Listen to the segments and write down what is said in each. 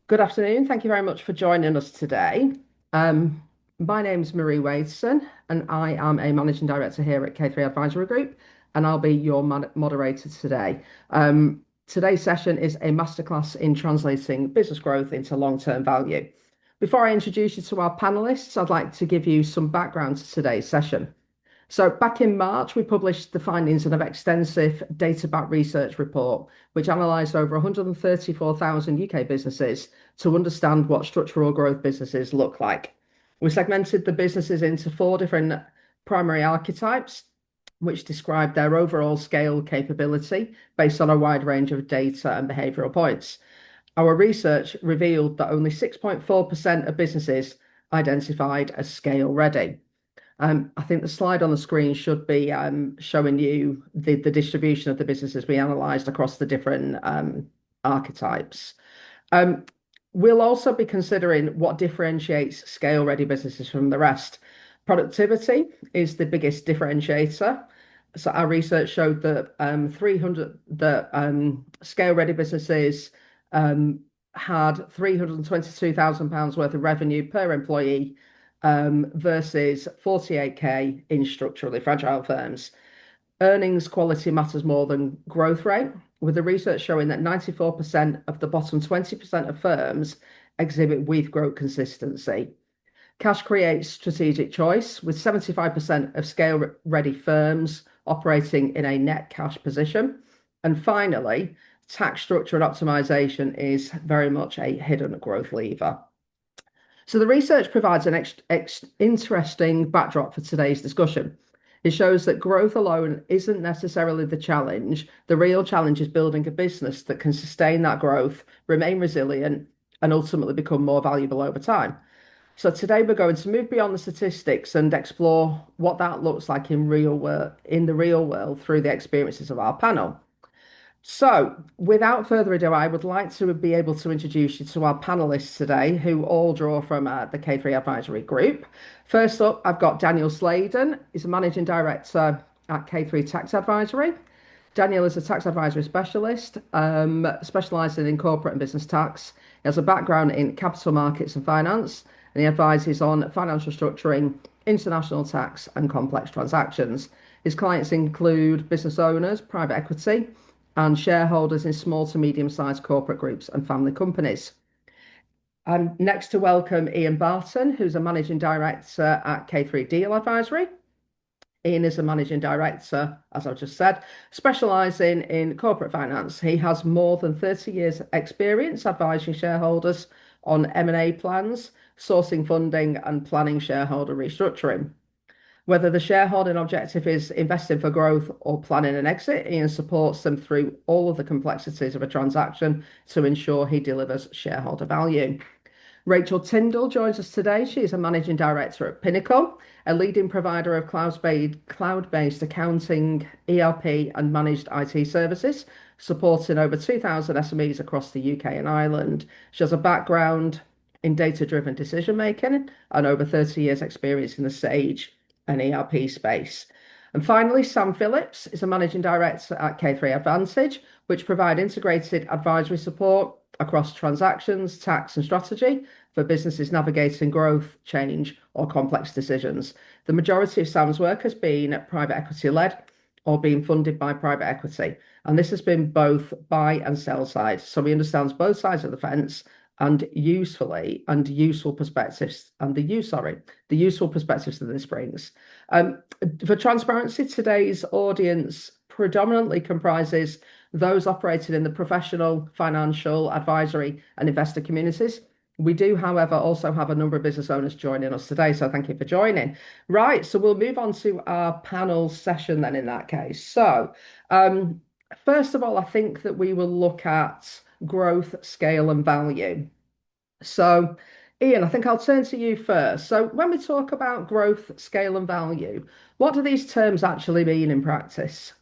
Good afternoon. Thank you very much for joining us today. Um, my name's Marie Wadeson, and I am a managing director here at K3 Advisory Group, and I'll be your moderator today. Today's session is a masterclass in translating business growth into long-term value. Before I introduce you to our panelists, I'd like to give you some background to today's session. So back in March, we published the findings of an extensive data-backed research report, which analysed over 134,000 UK businesses to understand what structural growth businesses look like. We segmented the businesses into four different primary archetypes, which describe their overall scale capability based on a wide range of data and behavioural points. Our research revealed that only 6.4% of businesses identified as scale ready. I think the slide on the screen should be showing you the distribution of the businesses we analysed across the different archetypes. Um, we'll also be considering what differentiates scale-ready businesses from the rest. Productivity is the biggest differentiator. So our research showed that 300 scale-ready businesses had £322,000 worth of revenue per employee versus 48k in structurally fragile firms. Earnings quality matters more than growth rate, with the research showing that 94% of the bottom 20% of firms exhibit weak growth consistency. Cash creates strategic choice, with 75% of scale-ready firms operating in a net cash position. And finally, tax structure and optimization is very much a hidden growth lever. So the research provides an interesting backdrop for today's discussion. It shows that growth alone isn't necessarily the challenge. The real challenge is building a business that can sustain that growth, remain resilient, and ultimately become more valuable over time. So today we're going to move beyond the statistics and explore what that looks like in the real world through the experiences of our panel. So, without further ado, I would like to be able to introduce you to our panelists today, who all draw from the K3 Advisory Group. First up, I've got Daniel Sladen. He's a managing director at K3 Tax Advisory. Daniel is a tax advisory specialist, specialising in corporate and business tax. He has a background in capital markets and finance, and he advises on financial structuring, international tax, and complex transactions. His clients include business owners, private equity, and shareholders in small to medium-sized corporate groups and family companies. I'm next to welcome Ian Barton, who's a managing director at K3 Deal Advisory. Ian is a managing director, as I've just said, specialising in corporate finance. He has more than 30 years experience advising shareholders on M&A plans, sourcing funding, and planning shareholder restructuring. Whether the shareholding objective is investing for growth or planning an exit, Ian supports them through all of the complexities of a transaction to ensure he delivers shareholder value. Rachel Tyndall joins us today. She is a managing director at Pinnacle, a leading provider of cloud-based accounting, ERP, and managed IT services, supporting over 2,000 SMEs across the UK and Ireland. She has a background in data-driven decision making and over 30 years' experience in the Sage and ERP space. And finally, Sam Phillips is a managing director at K3 Advantage, which provide integrated advisory support across transactions, tax, and strategy for businesses navigating growth, change, or complex decisions. The majority of Sam's work has been private equity led or being funded by private equity, and this has been both buy and sell side. So he understands both sides of the fence and useful perspectives that this brings. For transparency, today's audience predominantly comprises those operating in the professional, financial, advisory, and investor communities. We do, however, also have a number of business owners joining us today, so thank you for joining. Right, so we'll move on to our panel session then in that case. So, first of all, I think that we will look at growth, scale, and value. So, Ian, I think I'll turn to you first. So, when we talk about growth, scale, and value, what do these terms actually mean in practice?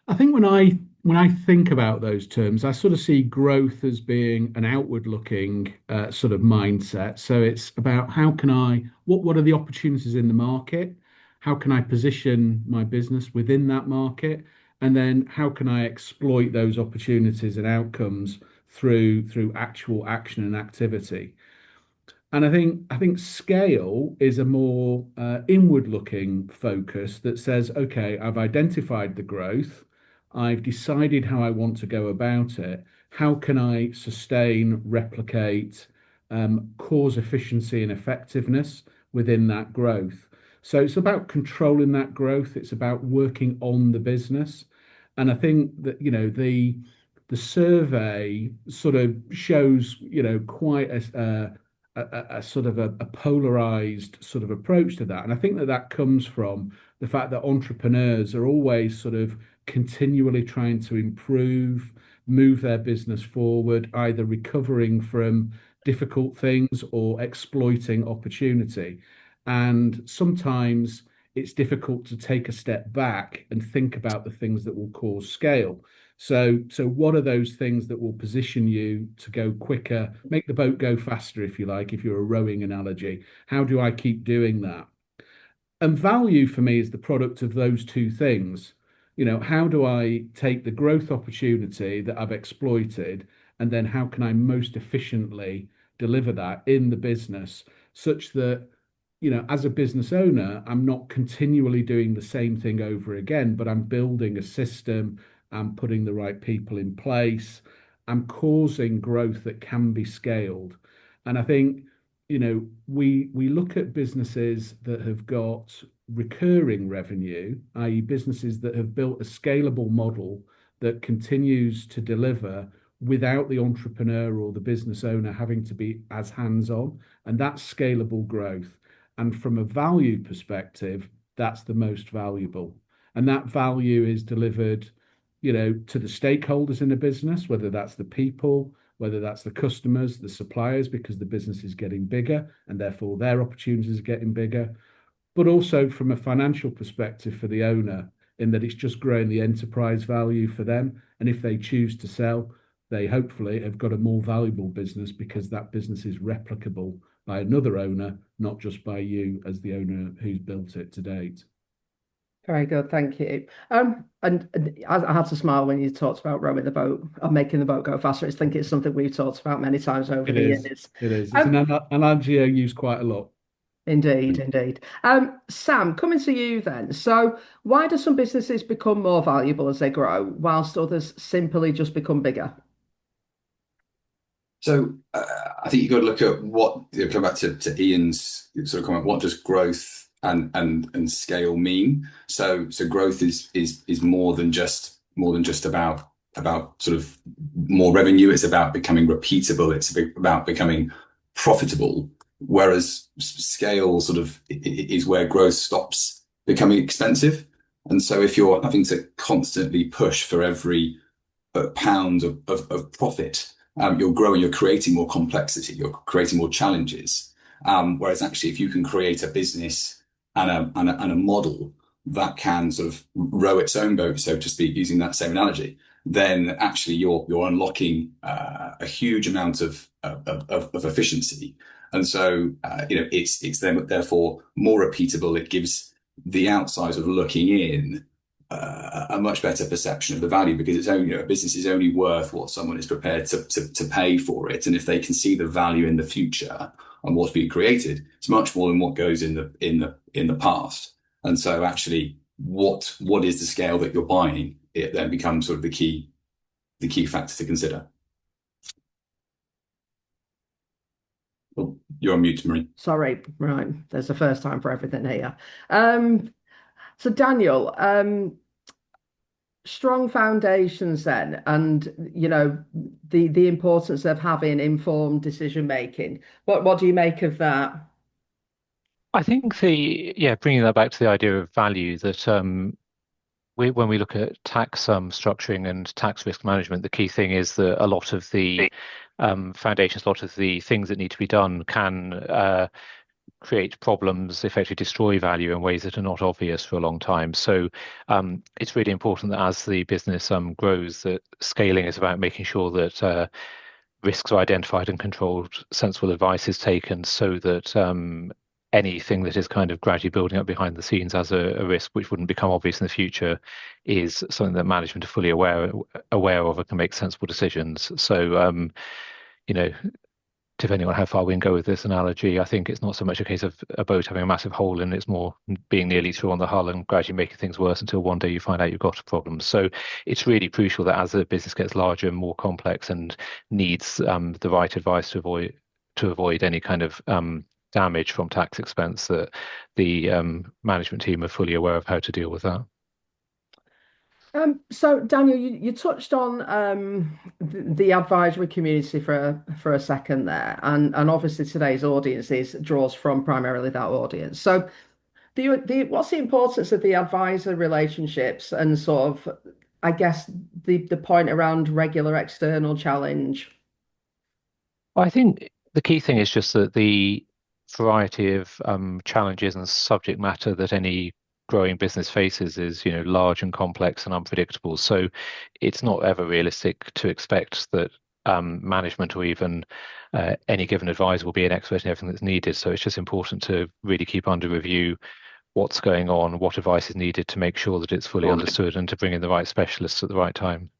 I think when I think about those terms, I sort of see growth as being an outward-looking sort of mindset. So it's about what are the opportunities in the market? How can I position my business within that market? And then how can I exploit those opportunities and outcomes through actual action and activity. And I think scale is a more inward-looking focus that says, okay, I've identified the growth, I've decided how I want to go about it. How can I sustain, replicate, cause efficiency and effectiveness within that growth? So it's about controlling that growth. It's about working on the business. And I think that, the survey sort of shows, quite a sort of a polarized sort of approach to that. And I think that that comes from the fact that entrepreneurs are always sort of continually trying to improve, move their business forward, either recovering from difficult things or exploiting opportunity. And sometimes it's difficult to take a step back and think about the things that will cause scale. So what are those things that will position you to go quicker, make the boat go faster, if you like, if you're a rowing analogy? How do I keep doing that? And value for me is the product of those two things. How do I take the growth opportunity that I've exploited, and then how can I most efficiently deliver that in the business such that, as a business owner, I'm not continually doing the same thing over again, but I'm building a system, I'm putting the right people in place, I'm causing growth that can be scaled. And I think we look at businesses that have got recurring revenue, i.e., businesses that have built a scalable model that continues to deliver without the entrepreneur or the business owner having to be as hands-on, and that's scalable growth. And from a value perspective, that's the most valuable. And that value is delivered, to the stakeholders in a business, whether that's the people, whether that's the customers, the suppliers, because the business is getting bigger and therefore their opportunities are getting bigger, but also from a financial perspective for the owner, in that it's just growing the enterprise value for them. And if they choose to sell, they hopefully have got a more valuable business because that business is replicable by another owner, not just by you as the owner who's built it to date. Very good, thank you. And I had to smile when you talked about rowing the boat and making the boat go faster. I think it's something we've talked about many times over It the is. years. It is. It's an Um, analogy I use quite a lot. Indeed, indeed. Sam, coming to you then. So, why do some businesses become more valuable as they grow, whilst others simply just become bigger? So I think you've got to look at what, come back to Ian's sort of comment, what does growth and scale mean? So growth is more than just about sort of more revenue. It's about becoming repeatable. It's about becoming profitable. Whereas scale sort of is where growth stops becoming expensive. And so if you're having to constantly push for every pound of profit, you're growing, you're creating more complexity, you're creating more challenges. Whereas actually, if you can create a business and a model that can sort of row its own boat, so to speak, using that same analogy, then actually you're unlocking a huge amount of efficiency. And so it's then therefore more repeatable. It gives the outside of looking in a much better perception of the value, because it's only, a business is only worth what someone is prepared to pay for it. And if they can see the value in the future and what's being created, it's much more than what goes in the past. And so actually, what is the scale that you're buying? It then becomes sort of the key factor to consider. Well, you're on mute, Marie. Sorry, right. There's a first time for everything here. So, Daniel, strong foundations then, and the importance of having informed decision making. What do you make of that? I think bringing that back to the idea of value that when we look at tax structuring and tax risk management, the key thing is that a lot of the foundations, a lot of the things that need to be done can create problems, effectively destroy value in ways that are not obvious for a long time. So it's really important that as the business grows, that scaling is about making sure that risks are identified and controlled, sensible advice is taken, so that anything that is kind of gradually building up behind the scenes as a risk, which wouldn't become obvious in the future, is something that management are fully aware of and can make sensible decisions. So, you know, depending on how far we can go with this analogy, I think it's not so much a case of a boat having a massive hole in it, it's more being nearly through on the hull and gradually making things worse until one day you find out you've got a problem. So it's really crucial that as the business gets larger and more complex and needs the right advice to avoid any kind of damage from tax expense, that the management team are fully aware of how to deal with that. So Daniel, you touched on the advisory community for a second there, and obviously today's audience draws from primarily that audience. So, what's the importance of the advisor relationships and sort of, I guess, the point around regular external challenge? Well, I think the key thing is just that the variety of challenges and subject matter that any growing business faces is, large and complex and unpredictable. So it's not ever realistic to expect that management or even any given advisor will be an expert in everything that's needed. So it's just important to really keep under review what's going on, what advice is needed to make sure that it's fully understood and to bring in the right specialists at the right time.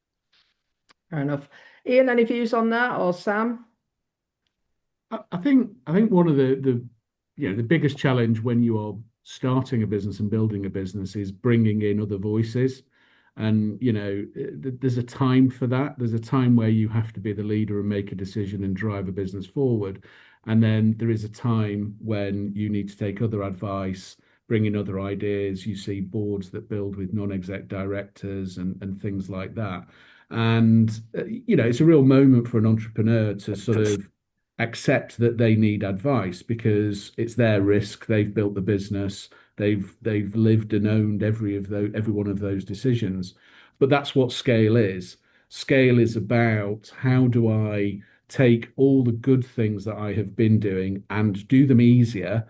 Fair enough. Ian, any views on that, or Sam? I think one of the biggest challenge when you are starting a business and building a business is bringing in other voices. And there's a time for that. There's a time where you have to be the leader and make a decision and drive a business forward. And then there is a time when you need to take other advice, bring in other ideas. You see boards that build with non-exec directors and things like that. And it's a real moment for an entrepreneur to sort of accept that they need advice because it's their risk. They've built the business. They've lived and owned every one of those decisions. But that's what scale is. Scale is about how do I take all the good things that I have been doing and do them easier,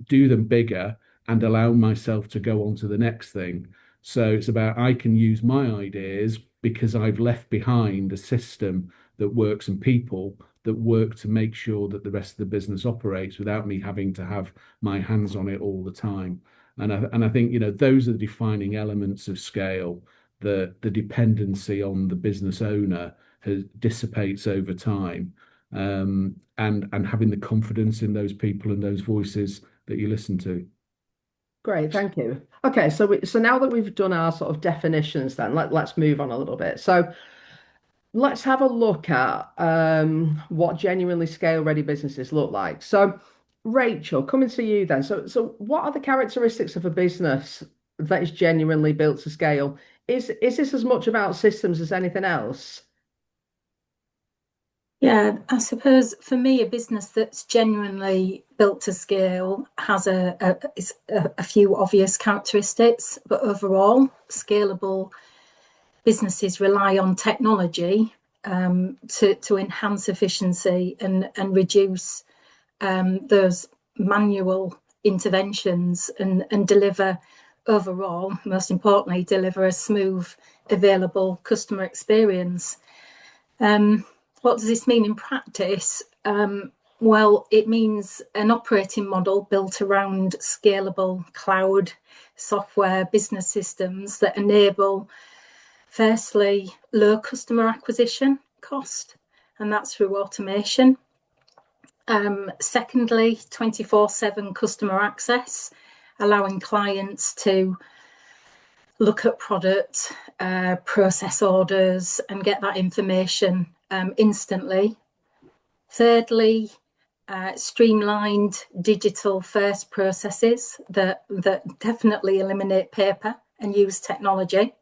do them bigger, and allow myself to go on to the next thing. So it's about I can use my ideas because I've left behind a system that works and people that work to make sure that the rest of the business operates without me having to have my hands on it all the time. And I think those are the defining elements of scale. The dependency on the business owner dissipates over time, and having the confidence in those people and those voices that you listen to. Great, thank you. Okay, so now that we've done our sort of definitions, then let's move on a little bit. So let's have a look at what genuinely scale-ready businesses look like. So, Rachel, coming to you then. So what are the characteristics of a business that is genuinely built to scale? Is this as much about systems as anything else? Yeah, I suppose for me, a business that's genuinely built to scale has a few obvious characteristics, but overall, scalable businesses rely on technology to enhance efficiency and reduce those manual interventions and deliver overall, most importantly, deliver a smooth, available customer experience. What does this mean in practice? Well, it means an operating model built around scalable cloud software business systems that enable, firstly, low customer acquisition cost, and that's through automation. Secondly, 24/7 customer access, allowing clients to look at product, process orders, and get that information instantly. Thirdly, streamlined digital first processes that definitely eliminate paper and use technology.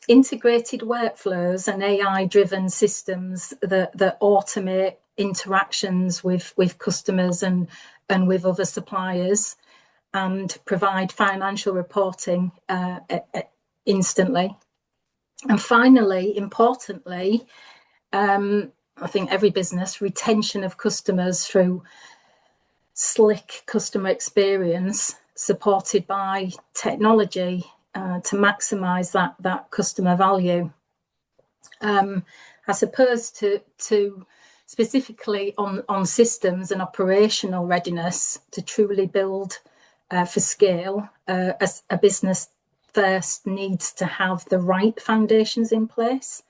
Integrated workflows and AI-driven systems that automate interactions with customers and with other suppliers and provide financial reporting instantly. And finally, importantly, I think every business, retention of customers through slick customer experience supported by technology to maximise that customer value. I suppose to specifically on systems and operational readiness to truly build for scale. As a business first needs to have the right foundations in place,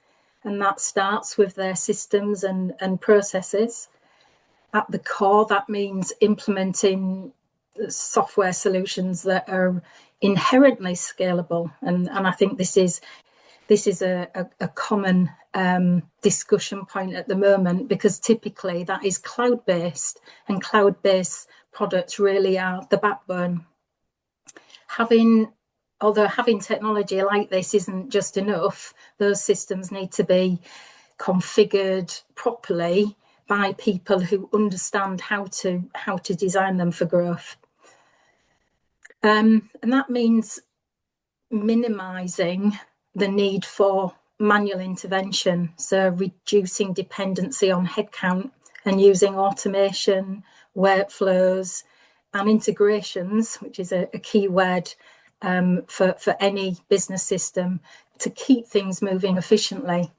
and that starts with their systems and processes. At the core, that means implementing software solutions that are inherently scalable, and I think this is a common discussion point at the moment, because typically that is cloud-based, and cloud-based products really are the backbone. Although having technology like this isn't just enough, those systems need to be configured properly by people who understand how to design them for growth. And that means minimizing the need for manual intervention, so reducing dependency on headcount and using automation, workflows, and integrations, which is a key word for any business system, to keep things moving efficiently.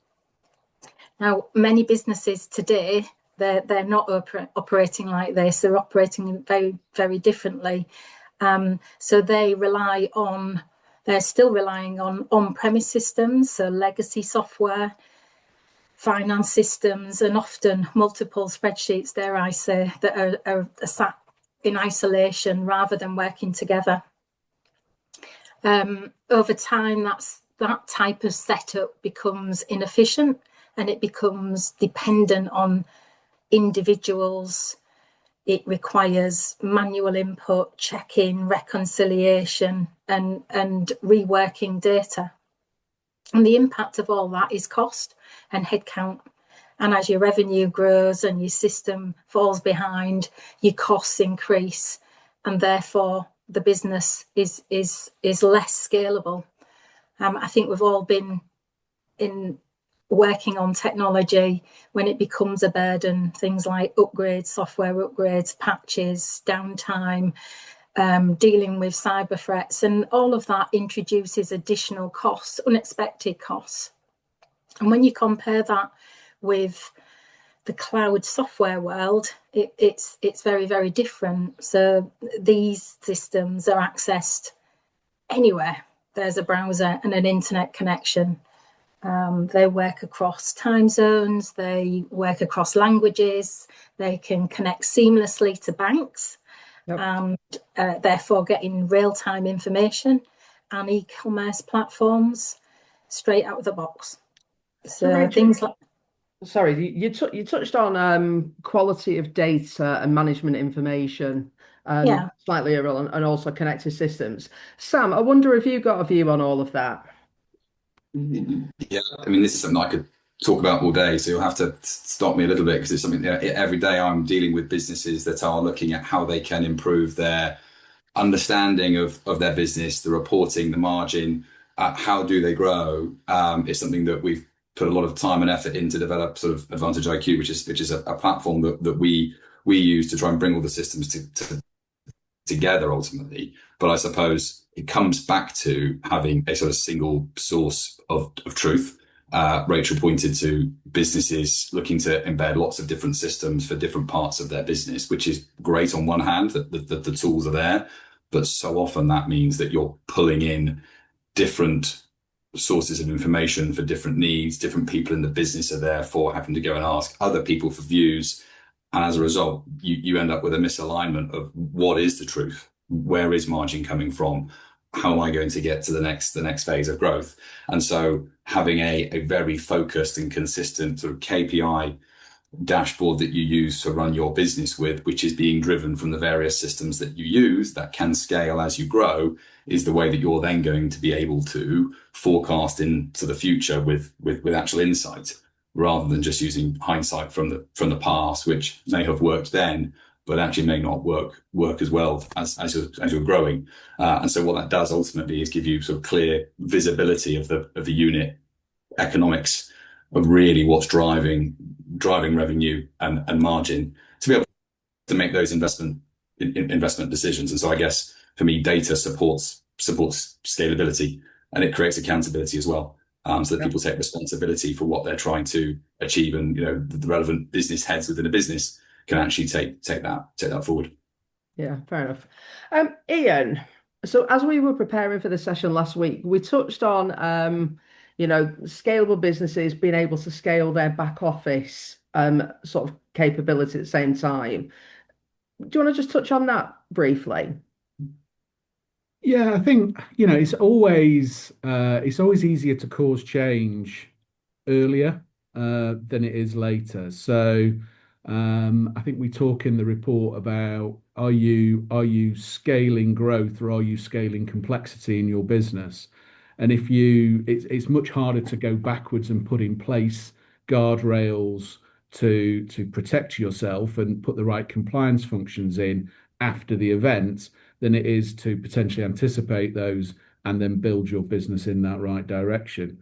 Now, many businesses today, they're not operating like this. They're operating very, very differently. So they're still relying on on-premise systems, so legacy software, finance systems, and often multiple spreadsheets, dare I say, that are sat in isolation rather than working together. Over time, that type of setup becomes inefficient, and it becomes dependent on individuals. It requires manual input, check-in, reconciliation, and reworking data. And the impact of all that is cost and headcount. And as your revenue grows and your system falls behind, your costs increase, and therefore the business is less scalable. I think we've all been in working on technology when it becomes a burden, things like upgrades, software upgrades, patches, downtime, dealing with cyber threats, and all of that introduces additional costs, unexpected costs. And when you compare that with the cloud software world, it's very, very different. So these systems are accessed anywhere. There's a browser and an internet connection. They work across time zones, they work across languages, they can connect seamlessly to banks, yep. And therefore getting real-time information and e-commerce platforms straight out of the box. So Rachel, things like... Sorry, you touched on quality of data and management information slightly earlier, and also connected systems. Sam, I wonder if you got a view on all of that. Yeah, I mean, this is something I could talk about all day, so you'll have to stop me a little bit, because it's something that every day I'm dealing with businesses that are looking at how they can improve their understanding of their business, the reporting, the margin, how do they grow. It's something that we've put a lot of time and effort in to develop, sort of Advantage IQ, which is a platform that we use to try and bring all the systems together ultimately. But I suppose it comes back to having a sort of single source of truth. Rachel pointed to businesses looking to embed lots of different systems for different parts of their business, which is great on one hand, that the tools are there, but so often that means that you're pulling in different sources of information for different needs. Different people in the business are therefore having to go and ask other people for views. And as a result, you end up with a misalignment of what is the truth? Where is margin coming from? How am I going to get to the next phase of growth? And so having a very focused and consistent sort of KPI dashboard that you use to run your business with, which is being driven from the various systems that you use that can scale as you grow, is the way that you're then going to be able to forecast into the future with actual insight, rather than just using hindsight from the past, which may have worked then, but actually may not work as well as you're growing. And so what that does ultimately is give you sort of clear visibility of the unit economics of really what's driving revenue and margin, to be able to make those investment decisions. And so I guess for me, data supports scalability, and it creates accountability as well. so that people take responsibility for what they're trying to achieve, and the relevant business heads within a business can actually take that forward. Yeah, fair enough. Ian, so as we were preparing for the session last week, we touched on scalable businesses being able to scale their back office sort of capability at the same time. Do you want to just touch on that briefly? Yeah, I think, it's always easier to cause change earlier than it is later. So I think we talk in the report about are you scaling growth or are you scaling complexity in your business? And it's much harder to go backwards and put in place guardrails to protect yourself and put the right compliance functions in after the event than it is to potentially anticipate those and then build your business in that right direction.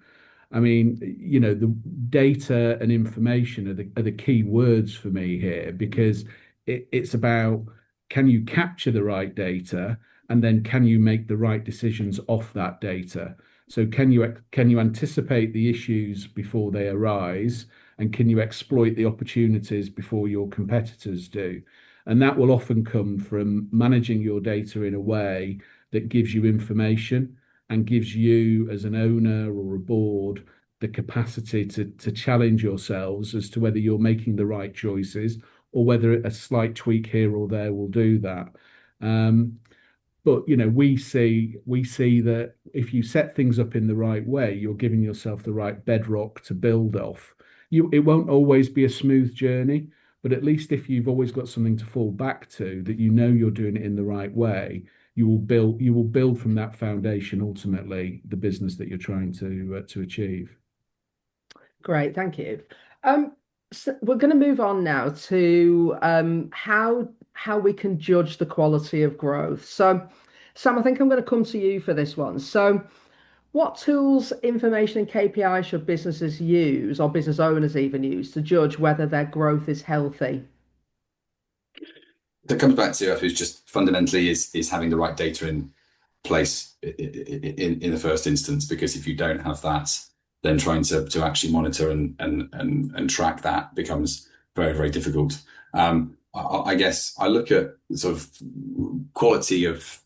I mean, the data and information are the key words for me here because it's about, can you capture the right data, and then can you make the right decisions off that data? So can you anticipate the issues before they arise, and can you exploit the opportunities before your competitors do? And that will often come from managing your data in a way that gives you information and gives you, as an owner or a board, the capacity to challenge yourselves as to whether you're making the right choices or whether a slight tweak here or there will do that. But we see that if you set things up in the right way, you're giving yourself the right bedrock to build off. It won't always be a smooth journey, but at least if you've always got something to fall back to, that you're doing it in the right way, you will build from that foundation ultimately the business that you're trying to achieve. Great, thank you. So we're going to move on now to how we can judge the quality of growth. So, Sam, I think I'm going to come to you for this one. So, what tools, information, and KPIs should businesses use, or business owners even use, to judge whether their growth is healthy? That comes back to, I suppose, just fundamentally is having the right data in place in the first instance, because if you don't have that, then trying to actually monitor and track that becomes very, very difficult. I guess I look at sort of quality of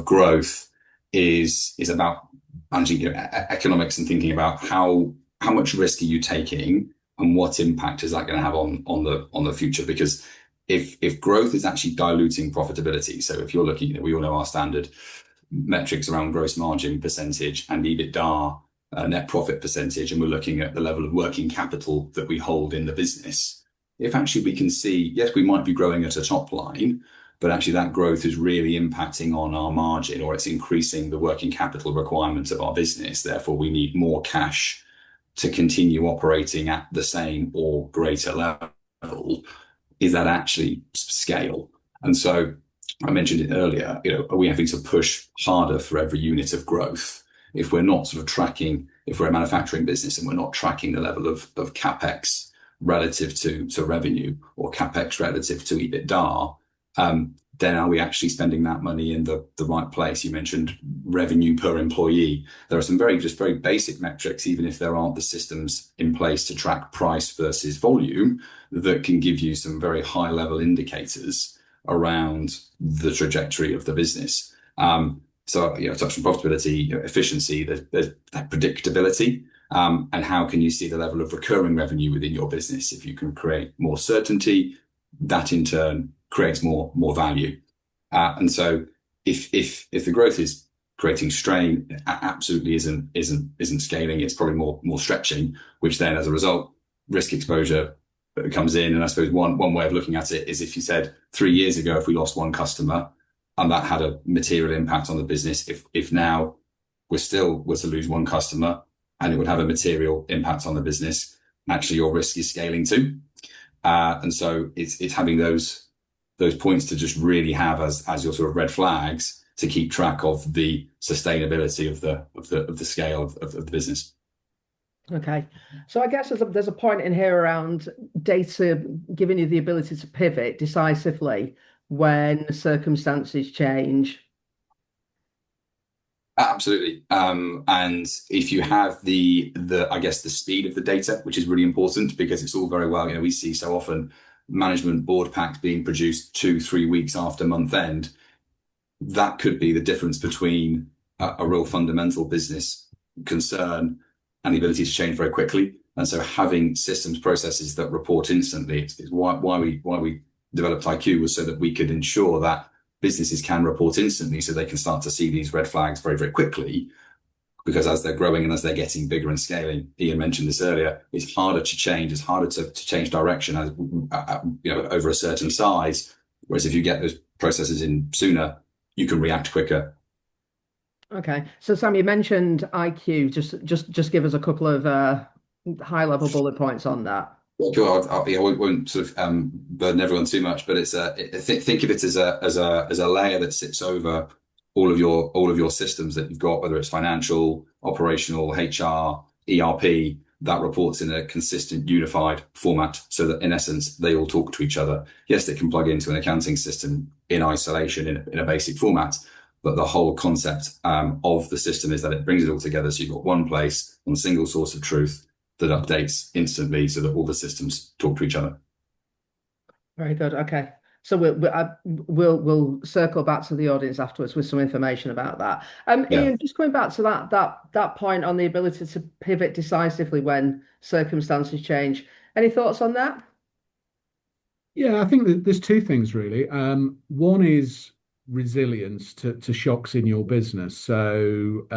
growth is about managing economics and thinking about how much risk are you taking and what impact is that going to have on the future. Because if growth is actually diluting profitability, so if you're looking, we all know our standard metrics around gross margin percentage and EBITDA net profit percentage, and we're looking at the level of working capital that we hold in the business. If actually we can see, yes, we might be growing at a top line, but actually that growth is really impacting on our margin, or it's increasing the working capital requirements of our business. Therefore, we need more cash to continue operating at the same or greater level. Is that actually scale? And so I mentioned it earlier, are we having to push harder for every unit of growth? If we're not sort of tracking, if we're a manufacturing business and we're not tracking the level of capex relative to revenue, or capex relative to EBITDA, then are we actually spending that money in the right place? You mentioned revenue per employee. There are some very basic metrics, even if there aren't the systems in place to track price versus volume, that can give you some very high level indicators around the trajectory of the business. So, touch on profitability, efficiency, there's that predictability, and how can you see the level of recurring revenue within your business? If you can create more certainty, that in turn creates more value. And so, if the growth is creating strain, it absolutely isn't scaling. It's probably more stretching, which then, as a result, risk exposure comes in. And I suppose one way of looking at it is, if you said 3 years ago, if we lost one customer, and that had a material impact on the business, if now we're to lose one customer and it would have a material impact on the business, actually your risk is scaling too. And so it's having those points to just really have as your sort of red flags to keep track of the sustainability of the scale of the business. Okay, so I guess there's a point in here around data giving you the ability to pivot decisively when circumstances change. Absolutely. And if you have I guess the speed of the data, which is really important because it's all very well, we see so often management board packs being produced 2, 3 weeks after month end. That could be the difference between a real fundamental business concern and the ability to change very quickly. And so having systems processes that report instantly is why we developed IQ, was so that we could ensure that businesses can report instantly, so they can start to see these red flags very, very quickly. Because as they're growing and as they're getting bigger and scaling, Ian mentioned this earlier, it's harder to change. It's harder to change direction as over a certain size. Whereas if you get those processes in sooner, you can react quicker. Okay. So Sam, you mentioned IQ. Just give us a couple of high level bullet points on that. Well, cool. I won't sort of burden everyone too much, but think of it as a layer that sits over all of your systems that you've got, whether it's financial, operational, HR, ERP, that reports in a consistent, unified format, so that in essence they all talk to each other. Yes, they can plug into an accounting system in isolation in a basic format, but the whole concept of the system is that it brings it all together. So you've got one place, one single source of truth that updates instantly, so that all the systems talk to each other. Very good. Okay. So we'll circle back to the audience afterwards with some information about that. Yeah. Ian, just going back to that point on the ability to pivot decisively when circumstances change. Any thoughts on that? Yeah, I think that there's two things really. One is resilience to shocks in your business. So,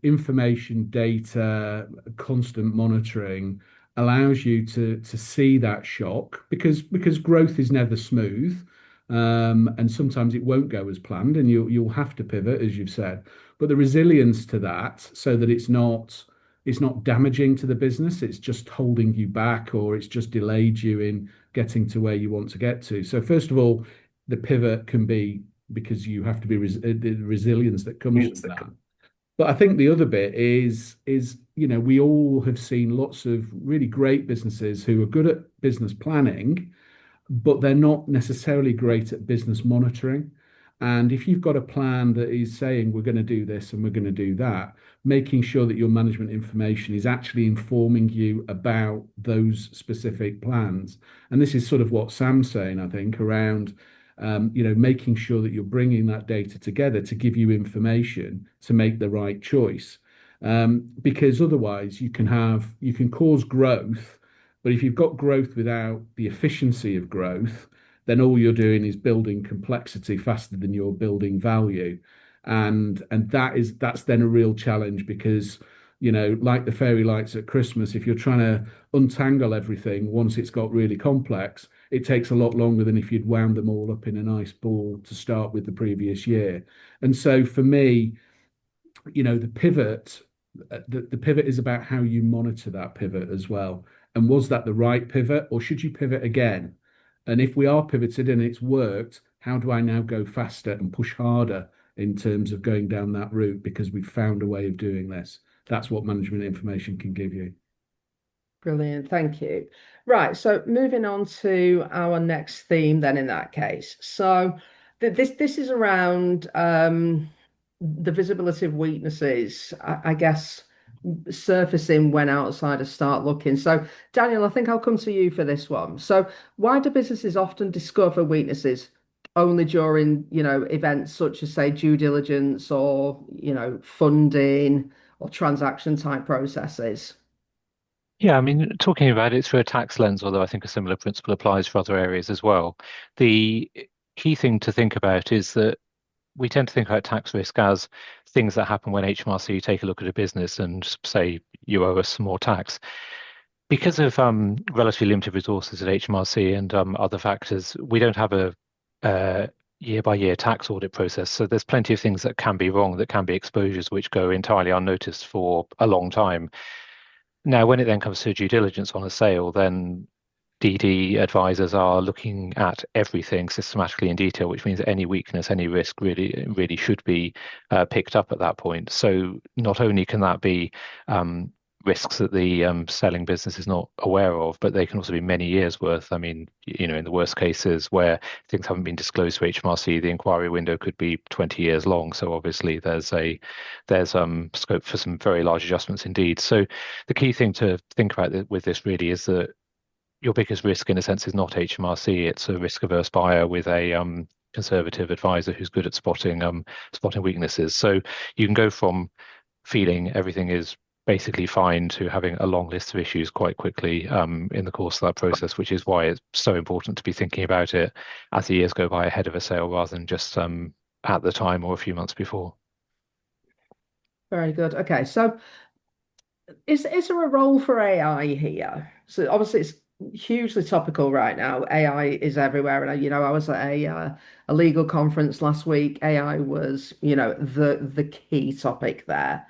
information, data, constant monitoring allows you to see that shock because growth is never smooth. And sometimes it won't go as planned, and you'll have to pivot, as you've said. But the resilience to that, so that it's not damaging to the business, it's just holding you back, or it's just delayed you in getting to where you want to get to. So first of all, the pivot can be because you have to be the resilience that comes from that. But I think the other bit is we all have seen lots of really great businesses who are good at business planning, but they're not necessarily great at business monitoring. And if you've got a plan that is saying we're going to do this and we're going to do that, making sure that your management information is actually informing you about those specific plans. And this is sort of what Sam's saying, I think, around making sure that you're bringing that data together to give you information to make the right choice. Because otherwise you can cause growth, but if you've got growth without the efficiency of growth, then all you're doing is building complexity faster than you're building value. And that's then a real challenge because, like the fairy lights at Christmas, if you're trying to untangle everything once it's got really complex, it takes a lot longer than if you'd wound them all up in a nice ball to start with the previous year. And so for me, the pivot, the pivot is about how you monitor that pivot as well. And was that the right pivot, or should you pivot again? And if we are pivoted and it's worked, how do I now go faster and push harder in terms of going down that route because we've found a way of doing this? That's what management information can give you. Brilliant, thank you. Right, so moving on to our next theme then in that case. So this is around the visibility of weaknesses, I guess, surfacing when outsiders start looking. So Daniel, I think I'll come to you for this one. So why do businesses often discover weaknesses only during, events such as say due diligence or, funding or transaction type processes? Yeah, I mean, talking about it through a tax lens, although I think a similar principle applies for other areas as well. The key thing to think about is that we tend to think about tax risk as things that happen when HMRC take a look at a business and say, you owe us some more tax. Because of relatively limited resources at HMRC and other factors, we don't have a year-by-year tax audit process. So there's plenty of things that can be wrong, that can be exposures which go entirely unnoticed for a long time. Now, when it then comes to due diligence on a sale, then DD advisors are looking at everything systematically in detail, which means any weakness, any risk really should be picked up at that point. So not only can that be risks that the selling business is not aware of, but they can also be many years worth. I mean, in the worst cases where things haven't been disclosed to HMRC, the inquiry window could be 20 years long. So obviously there's scope for some very large adjustments indeed. So the key thing to think about with this really is that your biggest risk in a sense is not HMRC. It's a risk averse buyer with a conservative advisor who's good at spotting weaknesses. So you can go from feeling everything is basically fine to having a long list of issues quite quickly in the course of that process, which is why it's so important to be thinking about it as the years go by ahead of a sale rather than just at the time or a few months before. Very good. Okay, so is there a role for AI here? So obviously it's hugely topical right now. AI is everywhere, and I was at a legal conference last week. AI was, the key topic there.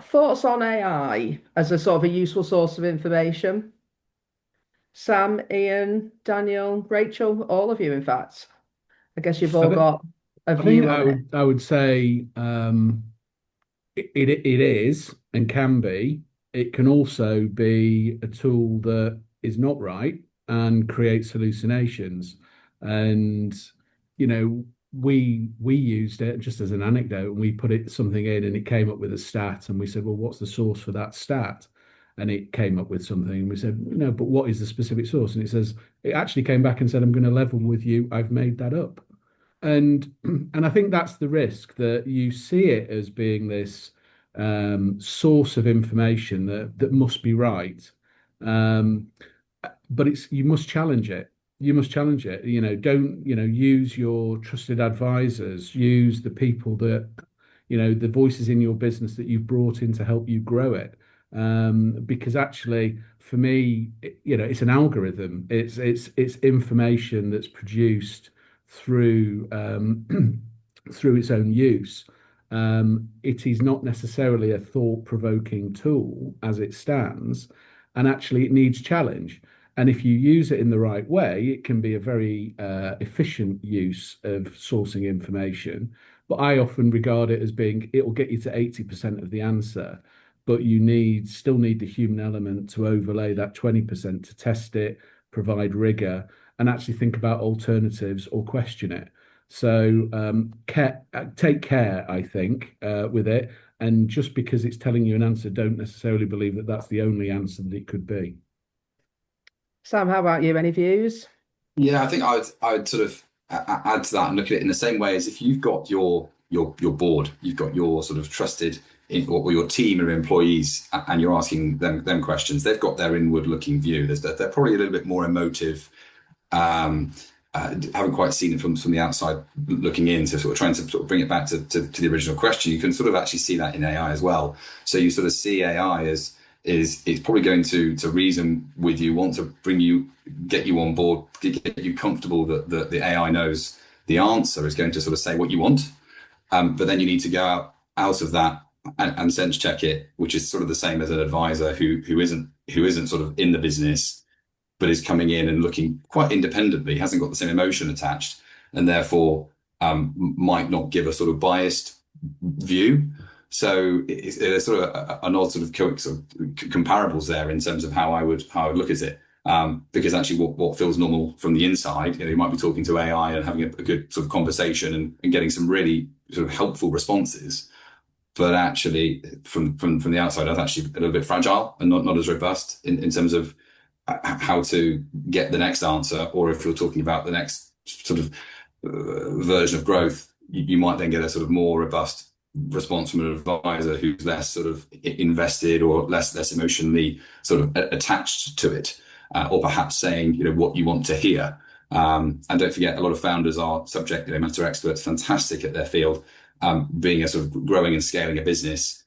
Thoughts on AI as a sort of a useful source of information? Sam, Ian, Daniel, Rachel, all of you, in fact. I guess you've all I, thi- got a I think view on it. I would say it is and can be. It can also be a tool that is not right and creates hallucinations. And we used it just as an anecdote, and we put something in, and it came up with a stat, and we said, well, what's the source for that stat? And it came up with something, and we said, no, but what is the specific source? And it actually came back and said, I'm going to level with you. I've made that up. And I think that's the risk, that you see it as being this source of information that must be right. Um, but you must challenge it. You must challenge it. Don't, use your trusted advisors, use the people that, the voices in your business that you've brought in to help you grow it. Because actually, for me, it's an algorithm. It's information that's produced through through its own use. It is not necessarily a thought-provoking tool as it stands, and actually it needs challenge. And if you use it in the right way, it can be a very efficient use of sourcing information. But I often regard it as being, it will get you to 80% of the answer, but you still need the human element to overlay that 20% to test it, provide rigor, and actually think about alternatives or question it. So take care, I think, with it. And just because it's telling you an answer, don't necessarily believe that that's the only answer that it could be. Sam, how about you? Any views? Yeah, I think I would sort of add to that and look at it in the same way as if you've got your board, you've got your sort of trusted or your team of employees, and you're asking them questions. They've got their inward looking view. They're probably a little bit more emotive. Haven't quite seen it from the outside looking in, so sort of trying to sort of bring it back to the original question. You can sort of actually see that in AI as well. So you sort of see AI as it's probably going to reason with you, want to get you on board, get you comfortable that the AI knows the answer, is going to sort of say what you want. But then you need to go out of that and sense check it, which is sort of the same as an advisor who isn't sort of in the business, but is coming in and looking quite independently, hasn't got the same emotion attached, and therefore might not give a sort of biased view. So it's sort of an odd sort of comparables there in terms of how I would look at it. Because actually what feels normal from the inside, you might be talking to AI and having a good sort of conversation and getting some really sort of helpful responses. But actually from the outside, that's actually a little bit fragile and not as robust in terms of how to get the next answer, or if you're talking about the next sort of version of growth, you might then get a sort of more robust response from an advisor who's less sort of invested or less emotionally sort of attached to it, or perhaps saying what you want to hear. And don't forget, a lot of founders are subject matter experts, fantastic at their field. Being a sort of growing and scaling a business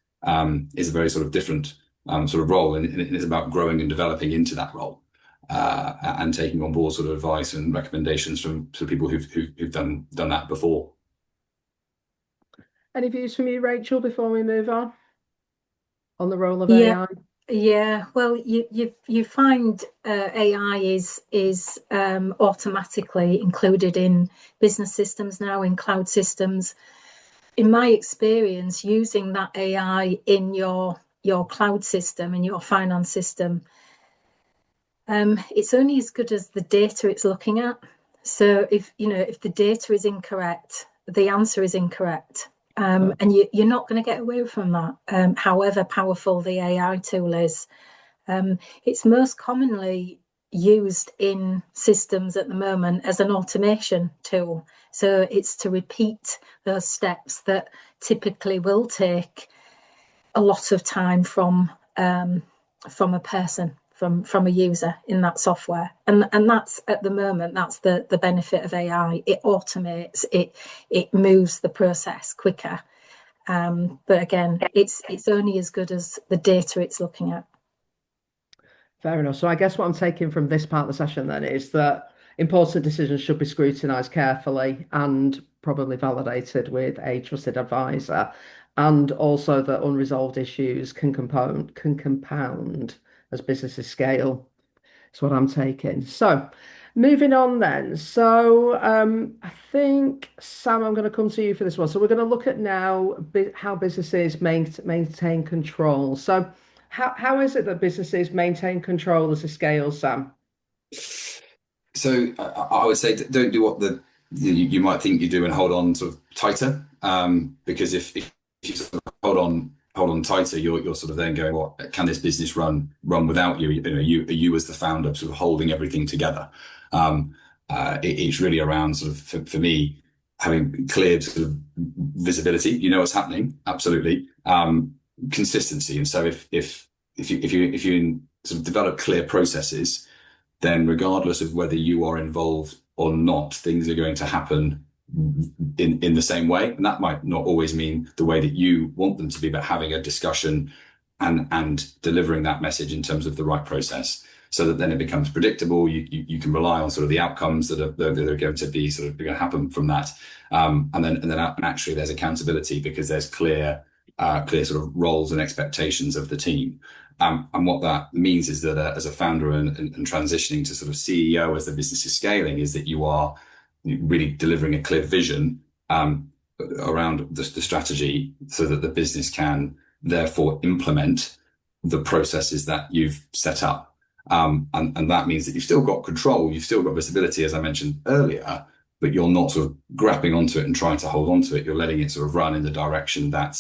is a very sort of different sort of role, and it's about growing and developing into that role, and taking on board sort of advice and recommendations from sort of people who've done that before. Any views from you, Rachel, before we move on the role of Yeah. AI? Yeah, well, you find AI is automatically included in business systems now, in cloud systems. In my experience, using that AI in your your cloud system and your finance system, it's only as good as the data it's looking at. So if the data is incorrect, the answer is incorrect. And you're not going to get away from that, however powerful the AI tool is. It's most commonly used in systems at the moment as an automation tool. So it's to repeat those steps that typically will take a lot of time from a person, from a user in that software. And that's, at the moment, that's the benefit of AI. It automates, it moves the process quicker. But again, it's only as good as the data it's looking at. Fair enough. So I guess what I'm taking from this part of the session then is that important decisions should be scrutinised carefully and probably validated with a trusted advisor, and also that unresolved issues can compound as businesses scale. That's what I'm taking. So moving on then. So I think, Sam, I'm going to come to you for this one. So we're going to look at now how businesses maintain control. So how is it that businesses maintain control as they scale, Sam? So I would say don't do what you might think you do and hold on sort of tighter, because if you sort of hold on tighter, you're sort of then going, what can this business run without you? You as the founder sort of holding everything together. It's really around sort of for me having clear sort of visibility. You know what's happening, absolutely. Consistency, and so if you sort of develop clear processes, then regardless of whether you are involved or not, things are going to happen in the same way. And that might not always mean the way that you want them to be, but having a discussion and delivering that message in terms of the right process, so that then it becomes predictable. You can rely on sort of the outcomes that are going to be sort of going to happen from that. And then naturally there's accountability, because there's clear sort of roles and expectations of the team. And what that means is that as a founder and transitioning to sort of CEO as the business is scaling, is that you are really delivering a clear vision around the strategy, so that the business can therefore implement the processes that you've set up. And that means that you've still got control, you've still got visibility, as I mentioned earlier, but you're not sort of grabbing onto it and trying to hold onto it. You're letting it sort of run in the direction that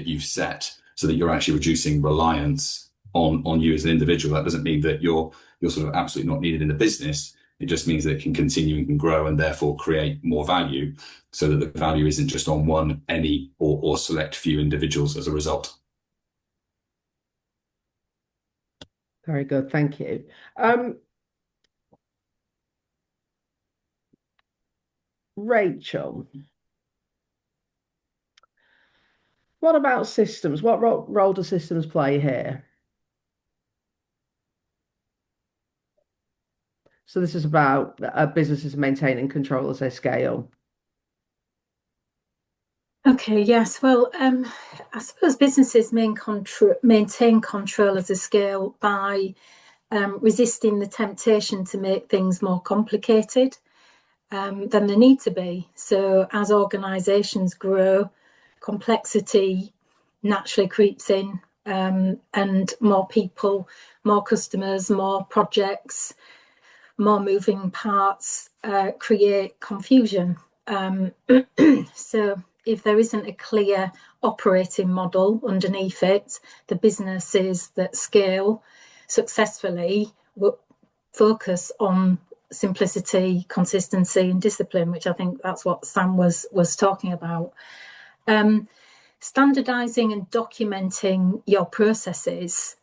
you've set, so that you're actually reducing reliance on you as an individual. That doesn't mean that you're sort of absolutely not needed in the business. It just means that it can continue and can grow, and therefore create more value, so that the value isn't just on any or select few individuals as a result. Very good, thank you. Rachel, what about systems? What role do systems play here? So this is about businesses maintaining control as they scale. Okay, yes. Well, I suppose businesses maintain control as they scale by resisting the temptation to make things more complicated than they need to be. So as organisations grow, complexity naturally creeps in, and more people, more customers, more projects, more moving parts create confusion. So if there isn't a clear operating model underneath it, the businesses that scale successfully will focus on simplicity, consistency, and discipline, which I think that's what Sam was talking about. Standardizing and documenting your processes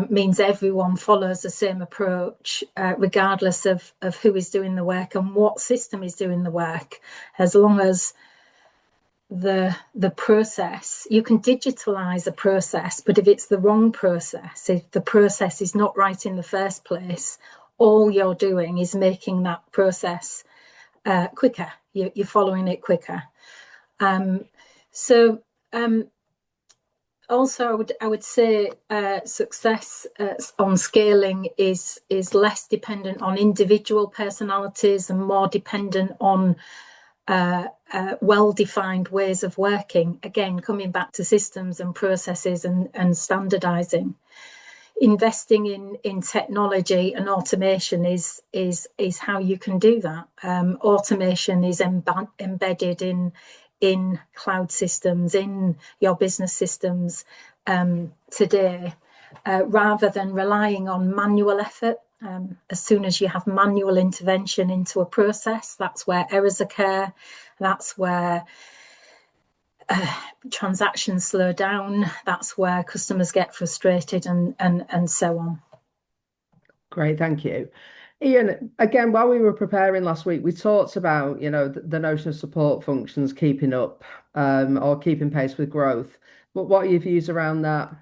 means everyone follows the same approach, regardless of who is doing the work and what system is doing the work. As long as the process, you can digitalize a process, but if it's the wrong process, if the process is not right in the first place, all you're doing is making that process quicker. You're following it quicker. Also, I would say success on scaling is less dependent on individual personalities and more dependent on well-defined ways of working. Again, coming back to systems and processes and standardizing. Investing in technology and automation is how you can do that. Automation is embedded in cloud systems, in your business systems today, rather than relying on manual effort. As soon as you have manual intervention into a process, that's where errors occur. That's where transactions slow down. That's where customers get frustrated and so on. Great, thank you. Ian, again, while we were preparing last week, we talked about, the notion of support functions keeping up or keeping pace with growth. But what are your views around that?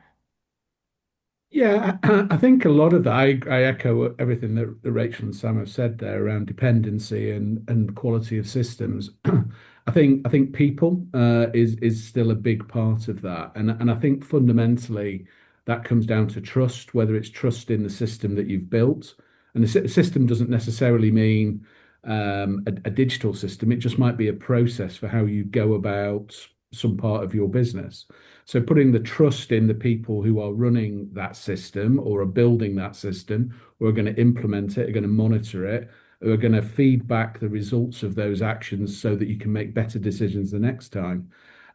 Yeah, I think a lot of that, I echo everything that Rachel and Sam have said there around dependency and quality of systems. I think people is still a big part of that, and I think fundamentally that comes down to trust, whether it's trust in the system that you've built, and the system doesn't necessarily mean a digital system. It just might be a process for how you go about some part of your business. So putting the trust in the people who are running that system or are building that system, or are going to implement it, are going to monitor it, who are going to feed back the results of those actions so that you can make better decisions the next time.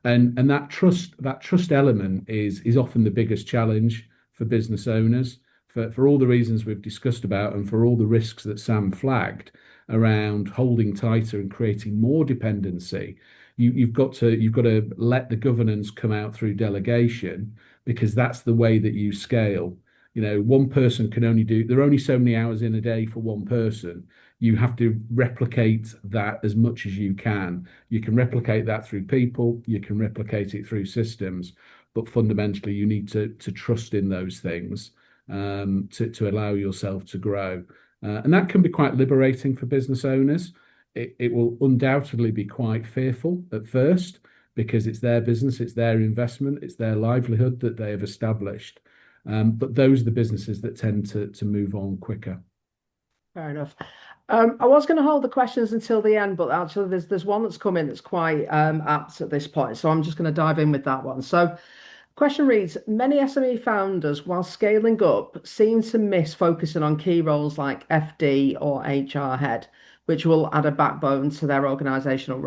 And that trust element is often the biggest challenge for business owners for all the reasons we've discussed about and for all the risks that Sam flagged around holding tighter and creating more dependency. You've got to let the governance come out through delegation, because that's the way that you scale. One person can only do, there are only so many hours in a day for one person. You have to replicate that as much as you can. You can replicate that through people, you can replicate it through systems, but fundamentally you need to trust in those things to allow yourself to grow. And that can be quite liberating for business owners. It will undoubtedly be quite fearful at first, because it's their business, it's their investment, it's their livelihood that they have established. But those are the businesses that tend to move on quicker. Fair enough. I was going to hold the questions until the end, but actually there's one that's come in that's quite apt at this point. So I'm just going to dive in with that one. So question reads, many SME founders, while scaling up, seem to miss focusing on key roles like FD or HR head, which will add a backbone to their organizational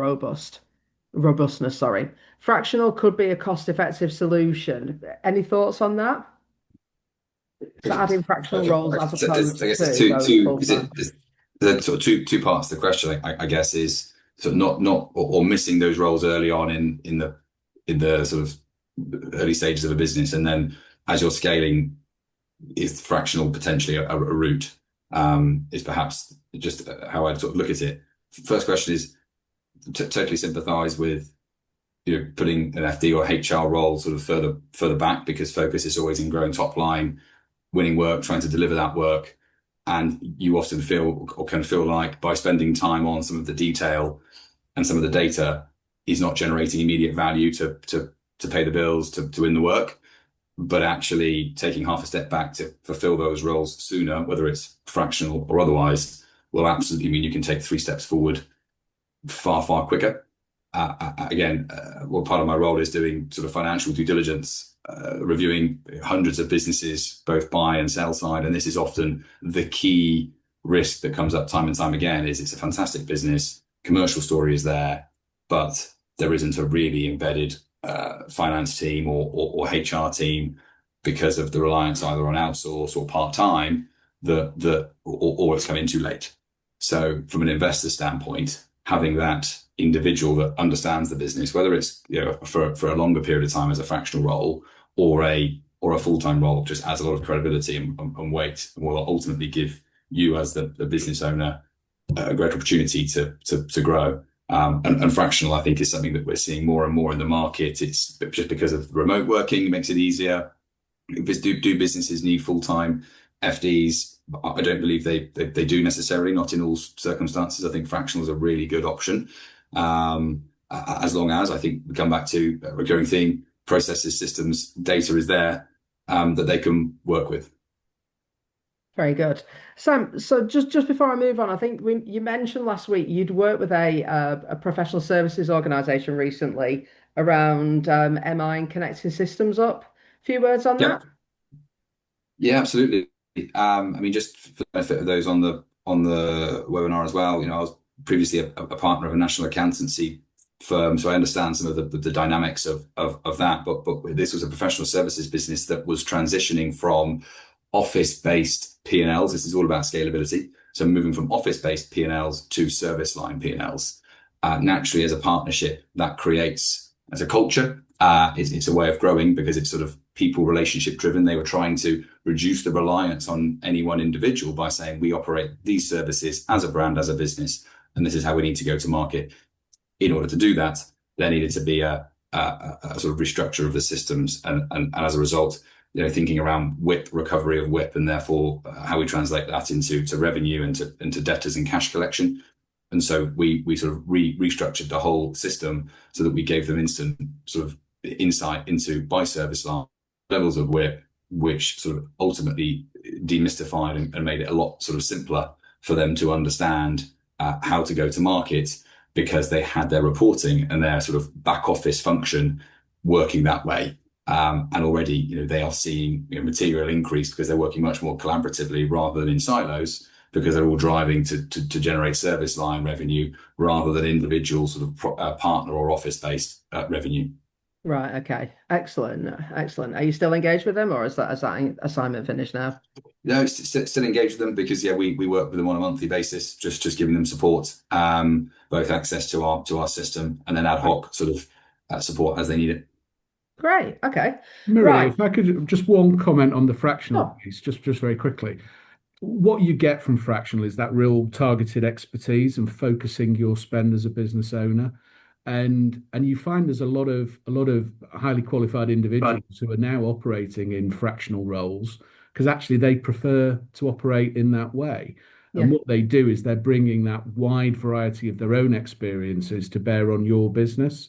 robustness, sorry. Fractional could be a cost-effective solution. Any thoughts on that? So adding fractional roles as opposed I guess to it's going full time. the sort of two parts to the question, I guess, is sort of not or missing those roles early on in the sort of early stages of a business, and then as you're scaling, is fractional potentially a route? Is perhaps just how I'd sort of look at it. First question is totally sympathise with putting an FD or HR role sort of further back, because focus is always in growing top line, winning work, trying to deliver that work. And you often feel or can feel like by spending time on some of the detail and some of the data is not generating immediate value to pay the bills, to win the work, but actually taking half a step back to fulfill those roles sooner, whether it's fractional or otherwise, will absolutely mean you can take 3 steps forward far, far quicker. Again, well, part of my role is doing sort of financial due diligence, reviewing hundreds of businesses, both buy and sell side. And this is often the key risk that comes up time and time again, is it's a fantastic business, commercial story is there, but there isn't a really embedded finance team or HR team, because of the reliance either on outsource or part-time, or it's coming too late. So from an investor standpoint, having that individual that understands the business, whether it's for a longer period of time as a fractional role or a full-time role, just adds a lot of credibility and weight, and will ultimately give you as the business owner a great opportunity to grow. And fractional, I think, is something that we're seeing more and more in the market. It's just because of remote working, it makes it easier. Do businesses need full-time FDs? I don't believe they do necessarily, not in all circumstances. I think fractional is a really good option. As long as, I think we come back to a recurring theme, processes, systems, data is there that they can work with. Very good. Sam, so just before I move on, I think you mentioned last week you'd worked with a professional services organization recently around MI and connecting systems up. A few words on Yeah, that? yeah, absolutely. I mean, just for the benefit of those on the webinar as well, I was previously a partner of a national accountancy firm, so I understand some of the dynamics of that. But this was a professional services business that was transitioning from office-based P&Ls. This is all about scalability. So moving from office-based P&Ls to service line P&Ls. Naturally, as a partnership, that creates as a culture. It's a way of growing because it's sort of people relationship driven. They were trying to reduce the reliance on any one individual by saying we operate these services as a brand, as a business, and this is how we need to go to market. In order to do that, there needed to be a sort of restructure of the systems, and as a result, thinking around WIP, recovery of WIP, and therefore how we translate that into revenue and into debtors and cash collection. And so we sort of restructured the whole system so that we gave them instant sort of insight into by service line levels of WIP, which sort of ultimately demystified and made it a lot sort of simpler for them to understand how to go to market because they had their reporting and their sort of back office function working that way. And already, they are seeing material increase because they're working much more collaboratively rather than in silos because they're all driving to generate service line revenue rather than individual sort of partner or office-based revenue. Right. Okay. Excellent. Excellent. Are you still engaged with them, or is that assignment finished now? No, still engaged with them because we work with them on a monthly basis, just giving them support, both access to our system and then ad Right. hoc sort of support as they need it. Great. Okay. Marie, Right. if I could just one comment on the fractional Sure. piece, just very quickly. What you get from fractional is that real targeted expertise and focusing your spend as a business owner. And you find there's a lot of highly qualified Right. individuals who are now operating in fractional roles because actually they prefer to operate in that way. And Yeah. what they do is they're bringing that wide variety of their own experiences to bear on your business.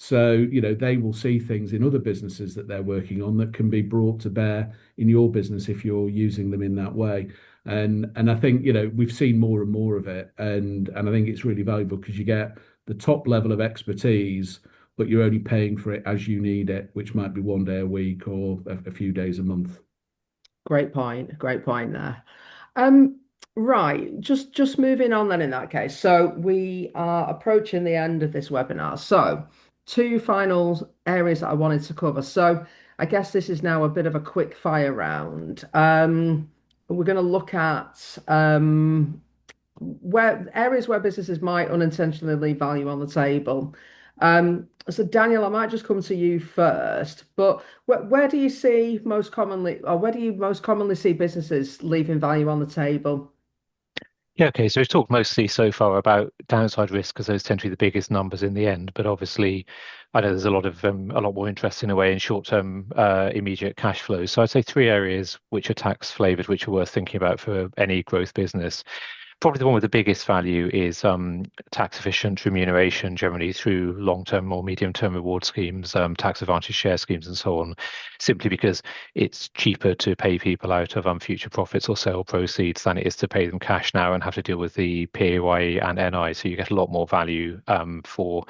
So, they will see things in other businesses that they're working on that can be brought to bear in your business if you're using them in that way. And I think, we've seen more and more of it. And I think it's really valuable because you get the top level of expertise, but you're only paying for it as you need it, which might be one day a week or a few days a month. Great point. Great point there. Um, right. Just moving on then in that case. So we are approaching the end of this webinar. So two final areas that I wanted to cover. So I guess this is now a bit of a quick fire round. We're going to look at where areas where businesses might unintentionally leave value on the table. So Daniel, I might just come to you first, but where do you see most commonly, or where do you most commonly see businesses leaving value on the table? Yeah, okay. So we've talked mostly so far about downside risk because those tend to be the biggest numbers in the end. But obviously, I know there's a lot more interest in a way in short-term immediate cash flows. So I'd say three areas which are tax flavored, which are worth thinking about for any growth business. Probably the one with the biggest value is tax efficient remuneration, generally through long-term or medium-term reward schemes, tax advantage share schemes, and so on, simply because it's cheaper to pay people out of future profits or sale proceeds than it is to pay them cash now and have to deal with the PAYE and NI. So you get a lot more value for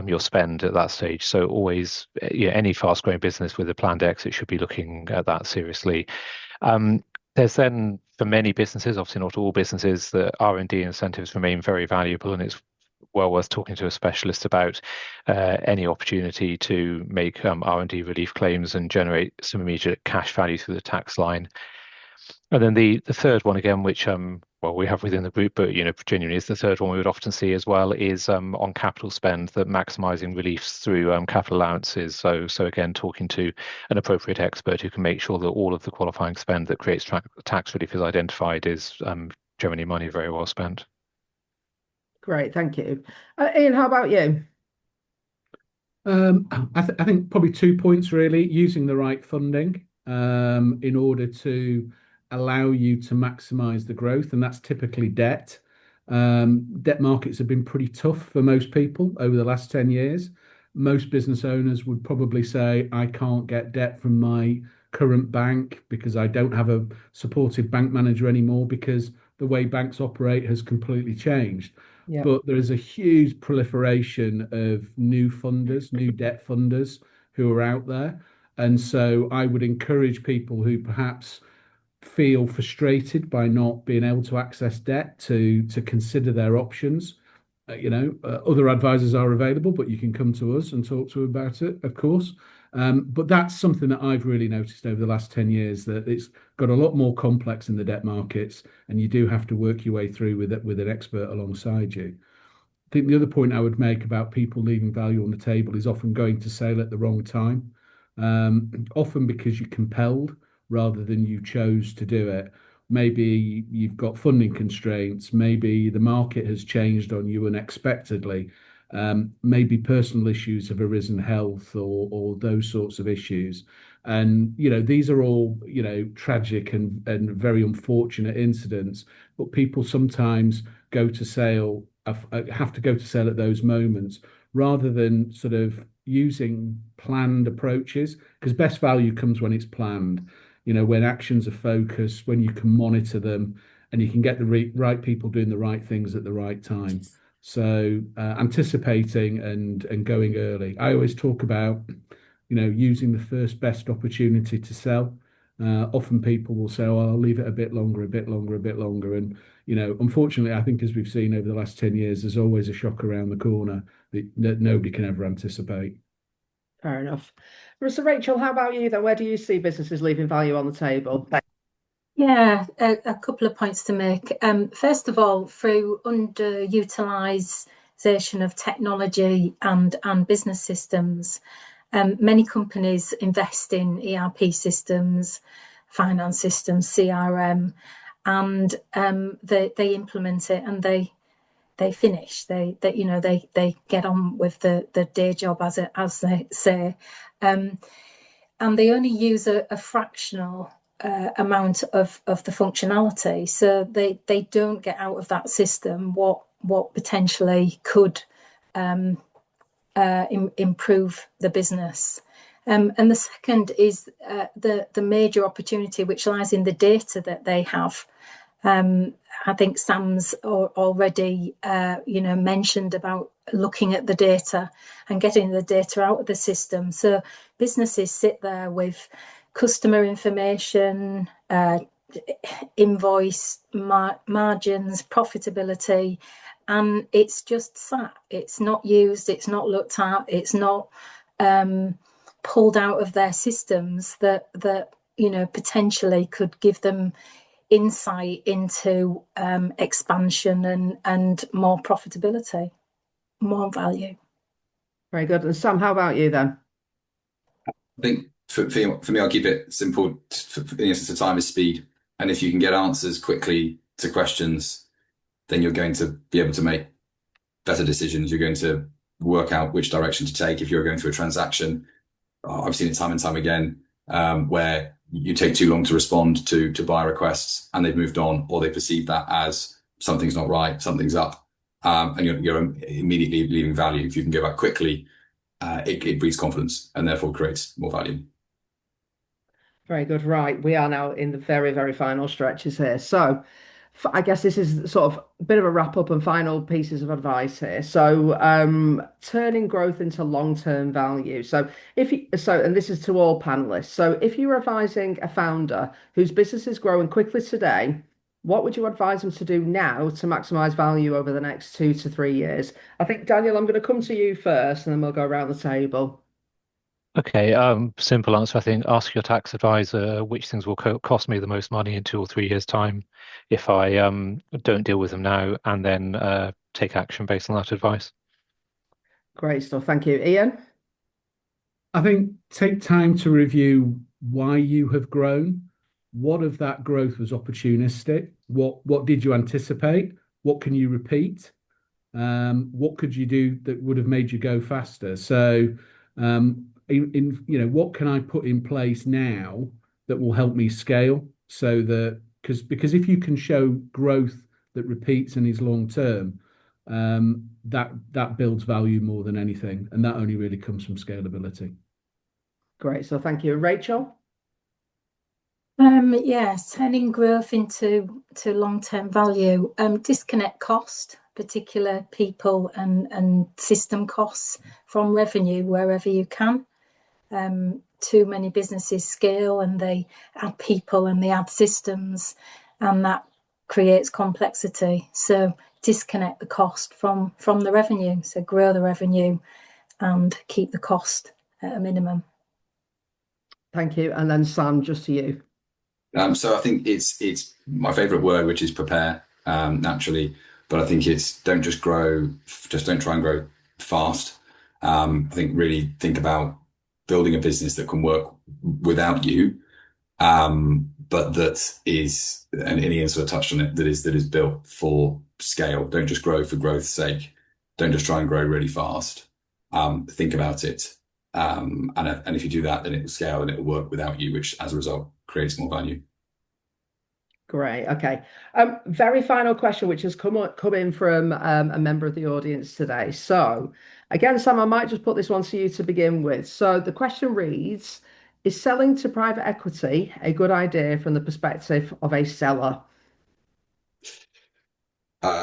your spend at that stage. So always, any fast-growing business with a planned exit should be looking at that seriously. There's then, for many businesses, obviously not all businesses, that R&D incentives remain very valuable, and it's well worth talking to a specialist about any opportunity to make R&D relief claims and generate some immediate cash value through the tax line. And then the third one again, which we have within the group, but genuinely is the third one we would often see as well, is on capital spend, that maximising reliefs through capital allowances. So again, talking to an appropriate expert who can make sure that all of the qualifying spend that creates tax relief is identified is generally money very well spent. Great, thank you. Ian, how about you? I think probably 2 points really. Using the right funding in order to allow you to maximize the growth, and that's typically debt. Debt markets have been pretty tough for most people over the last 10 years. Most business owners would probably say, I can't get debt from my current bank because I don't have a supportive bank manager anymore because the way banks operate has completely changed. Yep. But there is a huge proliferation of new funders, new debt funders who are out there. And so I would encourage people who perhaps feel frustrated by not being able to access debt to consider their options. Other advisors are available, but you can come to us and talk to about it, of course. But that's something that I've really noticed over the last 10 years that it's got a lot more complex in the debt markets, and you do have to work your way through with it with an expert alongside you. I think the other point I would make about people leaving value on the table is often going to sale at the wrong time, often because you're compelled rather than you chose to do it. Maybe you've got funding constraints, maybe the market has changed on you unexpectedly, maybe personal issues have arisen, health or those sorts of issues. And these are all tragic and very unfortunate incidents, but people sometimes go to sale have to go to sell at those moments rather than sort of using planned approaches because best value comes when it's planned, when actions are focused, when you can monitor them and you can get the right people doing the right things at the right time. So anticipating and going early. I always talk about, using the first best opportunity to sell. Often people will say, "Oh, I'll leave it a bit longer, a bit longer, a bit longer," and unfortunately, I think as we've seen over the last 10 years, there's always a shock around the corner that nobody can ever anticipate. Fair enough. So, Rachel, how about you then? Where do you see businesses leaving value on the table? Yeah, a couple of points to make. First of all, through underutilization of technology and business systems, many companies invest in ERP systems, finance systems, CRM, and they implement it and they finish. They get on with the day job as they say, and they only use a fractional amount of the functionality, so they don't get out of that system what potentially could improve the business. And the second is the major opportunity which lies in the data that they have. I think Sam's already mentioned about looking at the data and getting the data out of the system. So businesses sit there with customer information, invoice margins, profitability, and it's just sat. It's not used. It's not looked at. It's not pulled out of their systems that potentially could give them insight into expansion and more profitability, more value. Very good. And Sam, how about you then? I think for me, I'll keep it simple. In the essence of time is speed. And if you can get answers quickly to questions, then you're going to be able to make better decisions. You're going to work out which direction to take if you're going through a transaction. I've seen it time and time again where you take too long to respond to buyer requests and they've moved on, or they perceive that as something's not right, something's up, and you're immediately leaving value. If you can go back quickly, it breeds confidence and therefore creates more value. Very good. Right. We are now in the very, very final stretches here. So I guess this is sort of a bit of a wrap up and final pieces of advice here. So turning growth into long-term value. And this is to all panelists. So if you're advising a founder whose business is growing quickly today, what would you advise them to do now to maximize value over the next 2 to 3 years? I think, Daniel, I'm going to come to you first and then we'll go around the table. Okay, simple answer. I think ask your tax advisor which things will cost me the most money in 2 or 3 years' time if I don't deal with them now, and then take action based on that advice. Great stuff. Thank you. Ian? I think take time to review why you have grown. What of that growth was opportunistic? What did you anticipate? What can you repeat? What could you do that would have made you go faster? So, what can I put in place now that will help me scale? So that because if you can show growth that repeats and is long term, that builds value more than anything, and that only really comes from scalability. Great. So thank you. Rachel? Yes, turning growth into long-term value. Disconnect cost, particular people and system costs from revenue wherever you can. Too many businesses scale and they add people and they add systems, and that creates complexity. So disconnect the cost from the revenue. So grow the revenue and keep the cost at a minimum. Thank you. And then Sam, just to you. So I think it's my favorite word, which is prepare, naturally. But I think it's don't just grow, just don't try and grow fast. I think really think about building a business that can work without you, but that is, and Ian sort of touched on it, that is built for scale. Don't just grow for growth's sake. Don't just try and grow really fast. Think about it. And if you do that, then it will scale and it will work without you, which as a result creates more value. Great. Okay. Very final question, which has come in from a member of the audience today. So, again, Sam, I might just put this one to you to begin with. So, the question reads, is selling to private equity a good idea from the perspective of a seller?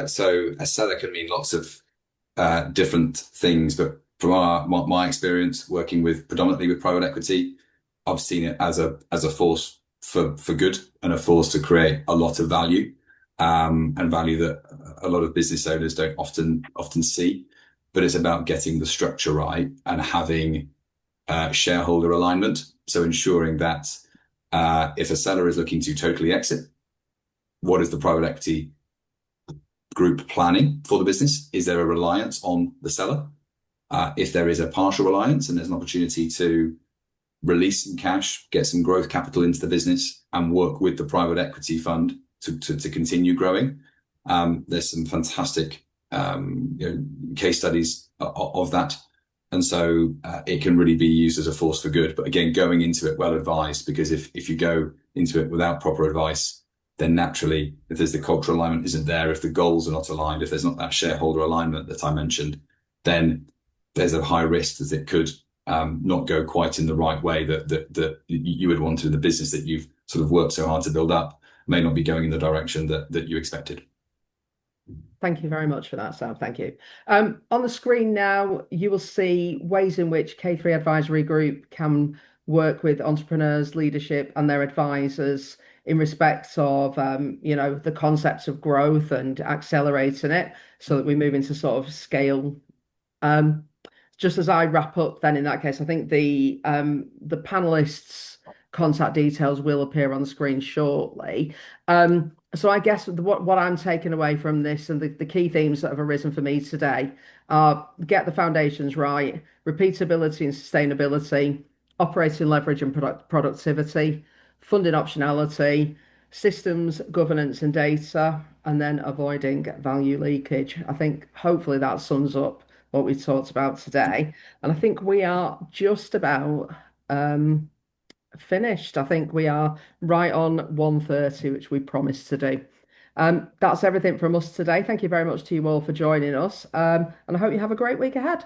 So a seller can mean lots of different things, but from my experience working with predominantly with private equity, I've seen it as a force for good and a force to create a lot of value, and value that a lot of business owners don't often see. But it's about getting the structure right and having shareholder alignment. So ensuring that if a seller is looking to totally exit, what is the private equity group planning for the business? Is there a reliance on the seller? If there is a partial reliance and there's an opportunity to release some cash, get some growth capital into the business, and work with the private equity fund to continue growing. There's some fantastic case studies of that. And so it can really be used as a force for good. But again, going into it well advised, because if you go into it without proper advice, then naturally, if there's the cultural alignment isn't there, if the goals are not aligned, if there's not that shareholder alignment that I mentioned, then there's a high risk that it could not go quite in the right way that you would want in the business that you've sort of worked so hard to build up, may not be going in the direction that you expected. Thank you very much for that, Sam. Thank you. On the screen now, you will see ways in which K3 Advisory Group can work with entrepreneurs, leadership, and their advisors in respect of, the concepts of growth and accelerating it so that we move into sort of scale. Just as I wrap up, then in that case, I think the panelists' contact details will appear on the screen shortly. So I guess what I'm taking away from this and the key themes that have arisen for me today are get the foundations right, repeatability and sustainability, operating leverage and productivity, funding optionality, systems, governance and data, and then avoiding value leakage. I think hopefully that sums up what we talked about today. And I think we are just about finished. I think we are right on 1:30, which we promised to do. That's everything from us today. Thank you very much to you all for joining us. And I hope you have a great week ahead.